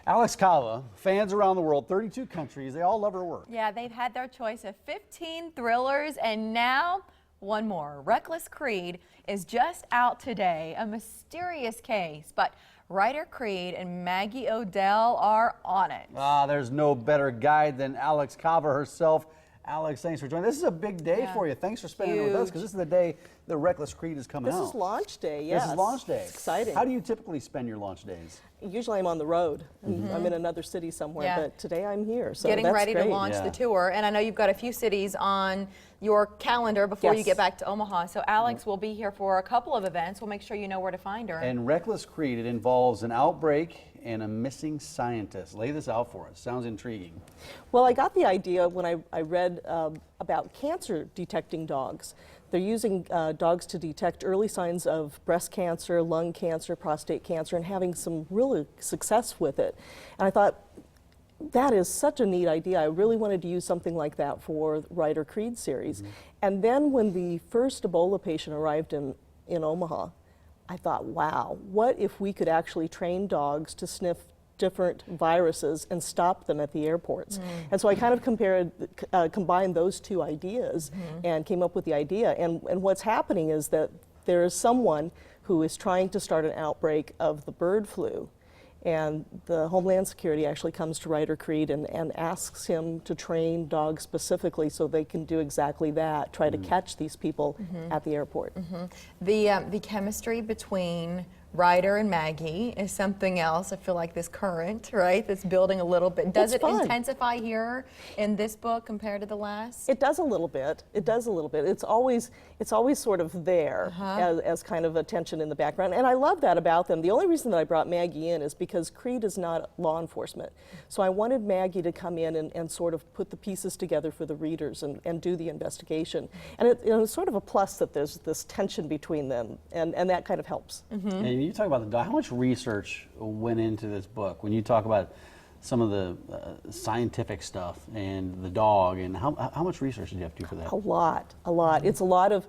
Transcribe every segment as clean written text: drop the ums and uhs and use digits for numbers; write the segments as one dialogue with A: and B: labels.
A: Alex Kava, fans around the world, 32 countries, they all love her work.
B: Yeah, they've had their choice of 15 thrillers, and now one more. Reckless Creed is just out today, a mysterious case, but writer Creed and Maggie Odell are on it.
A: There's no better guide than Alex Kava herself. Alex, thanks for joining. This is a big day for you. Thanks for spending it with us, because this is the day the Reckless Creed is coming out.
C: This is launch day, yes.
A: This is launch day.
C: It's exciting.
A: How do you typically spend your launch days?
C: Usually I'm on the road. I'm in another city somewhere, but today I'm here, so
B: getting
C: that's
B: ready
C: great.
B: to launch the tour, and I know you've got a few cities on your calendar before you get back to Omaha. So Alex will be here for a couple of events. We'll make sure you know where to find her.
A: And Reckless Creed, it involves an outbreak and a missing scientist. Lay this out for us. Sounds intriguing.
C: Well, I got the idea when I read about cancer detecting dogs. They're using dogs to detect early signs of breast cancer, lung cancer, prostate cancer, and having some real success with it. And I thought, that is such a neat idea. I really wanted to use something like that for Writer Creed series. And then when the first Ebola patient arrived in Omaha, I thought, wow, what if we could actually train dogs to sniff different viruses and stop them at the airports? And so I kind of combined those two ideas and came up with the idea. And what's happening is that there is someone who is trying to start an outbreak of the bird flu. And the Homeland Security actually comes to Writer Creed and asks him to train dogs specifically so they can do exactly that, try to catch these people at the airport.
B: The chemistry between Ryder and Maggie is something else. I feel like this current, right, that's building a little bit. Does it intensify here in this book compared to the last?
C: It does a little bit. It does a little bit. It's always sort of there as kind of a tension in the background. And I love that about them. The only reason that I brought Maggie in is because Creed is not law enforcement. So I wanted Maggie to come in and sort of put the pieces together for the readers and do the investigation. And it's sort of a plus that there's this tension between them, and that kind of helps.
A: And you talk about the dog. How much research went into this book? When you talk about some of the scientific stuff and the dog, and how much research did you have to do for that?
C: A lot, a lot. It's a lot of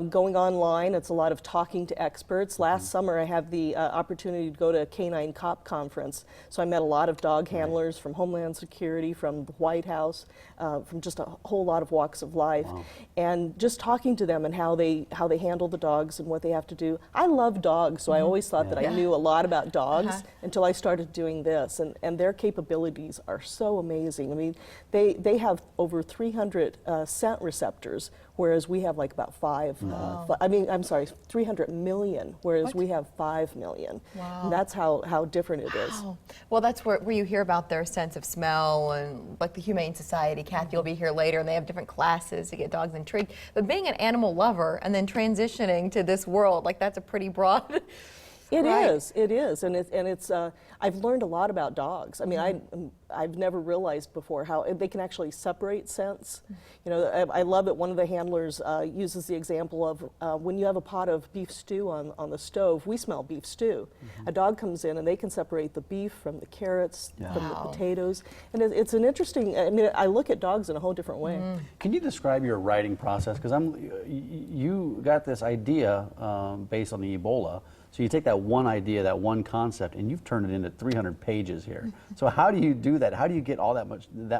C: going online. It's a lot of talking to experts. Last summer I had the opportunity to go to a Canine Cop Conference, so I met a lot of dog handlers from Homeland Security, from the White House, from just a whole lot of walks of life, and just talking to them and how they handle the dogs and what they have to do. I love dogs, so I always thought that I knew a lot about dogs until I started doing this, and their capabilities are so amazing. I mean, they have over 300 scent receptors, whereas we have like about 300 million, whereas we have 5 million.
B: Wow.
C: And that's how different it is.
B: Well, that's where you hear about their sense of smell, and like the Humane Society. Kathy will be here later, and they have different classes to get dogs intrigued. But being an animal lover and then transitioning to this world, like that's a pretty broad.
C: It is, and it's. I've learned a lot about dogs. I mean, I've never realized before how they can actually separate scents. You know, I love that one of the handlers uses the example of when you have a pot of beef stew on the stove, we smell beef stew. A dog comes in and they can separate the beef from the carrots, from the potatoes, and it's an interesting. I mean, I look at dogs in a whole different way.
A: Can you describe your writing process? Because you got this idea based on the Ebola. So you take that one idea, that one concept, and you've turned it into 300 pages here. So how do you do that? How do you get all that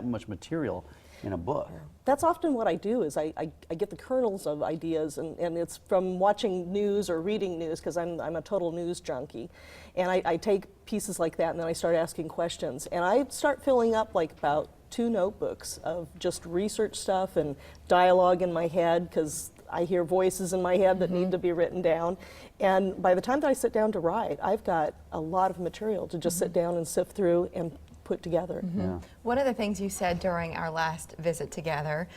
A: much material in a book?
C: That's often what I do, is I get the kernels of ideas, and it's from watching news or reading news, because I'm a total news junkie. And I take pieces like that, and then I start asking questions. And I start filling up like about 2 notebooks of just research stuff and dialogue in my head, because I hear voices in my head that need to be written down. And by the time that I sit down to write, I've got a lot of material to just sit down and sift through and put together.
B: One of the things you said during our last visit together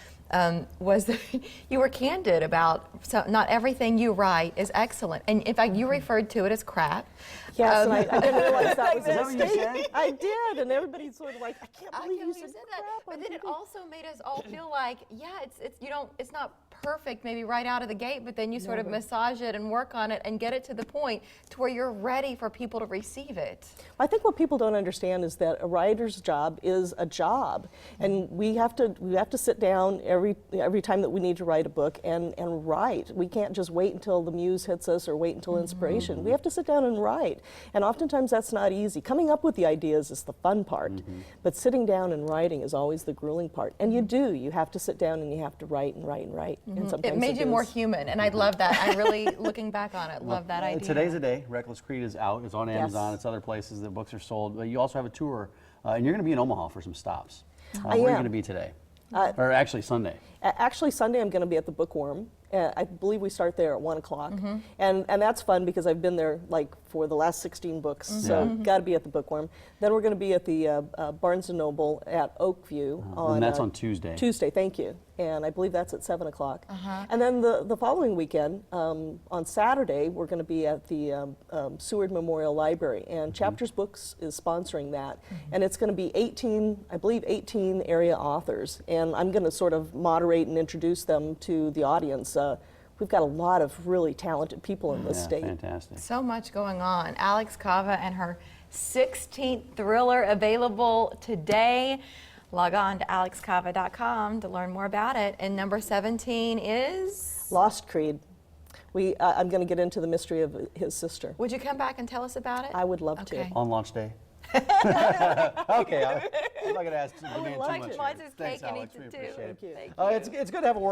B: was that you were candid about not everything you write is excellent. And in fact, you referred to it as crap.
C: Yes, and I didn't realize that was a mistake. I did, and everybody's sort of like, I can't believe you said
B: that. But then it also made us all feel like, yeah, it's not perfect maybe right out of the gate, but then you sort of massage it and work on it and get it to the point to where you're ready for people to receive it.
C: I think what people don't understand is that a writer's job is a job, and we have to sit down every time that we need to write a book and write. We can't just wait until the muse hits us or wait until inspiration. We have to sit down and write, and oftentimes that's not easy. Coming up with the ideas is the fun part, but sitting down and writing is always the grueling part. And you have to sit down and you have to write and write and write. And sometimes
B: It made you more human, and I love that. I really, looking back on it, love that idea.
A: Today's the day. Reckless Creed is out. It's on Amazon. It's other places that books are sold. But you also have a tour, and you're going to be in Omaha for some stops. Where are you going to be today? Or actually Sunday?
C: Actually, Sunday I'm going to be at the Bookworm. I believe we start there at 1 o'clock. And that's fun because I've been there like for the last 16 books, so got to be at the Bookworm. Then we're going to be at the Barnes & Noble at Oakview.
A: And that's on Tuesday.
C: Tuesday, thank you. And I believe that's at 7 o'clock. And then the following weekend, on Saturday, we're going to be at the Seward Memorial Library. And Chapters Books is sponsoring that. And it's going to be 18 area authors. And I'm going to sort of moderate and introduce them to the audience. We've got a lot of really talented people in this state.
A: Fantastic.
B: So much going on. Alex Kava and her 16th thriller available today. Log on to alexkava.com to learn more about it. And number 17 is?
C: Lost Creed. I'm going to get into the mystery of his sister.
B: Would you come back and tell us about it?
C: I would love to.
A: On launch day. Okay, I'm not going to ask.
B: Like
A: Too much.
B: Monsters
A: Thanks,
B: cake and
A: Alex.
B: eat
A: We
B: it too.
A: appreciate it.
C: Thank you.
B: Thank you.
A: It's good to have a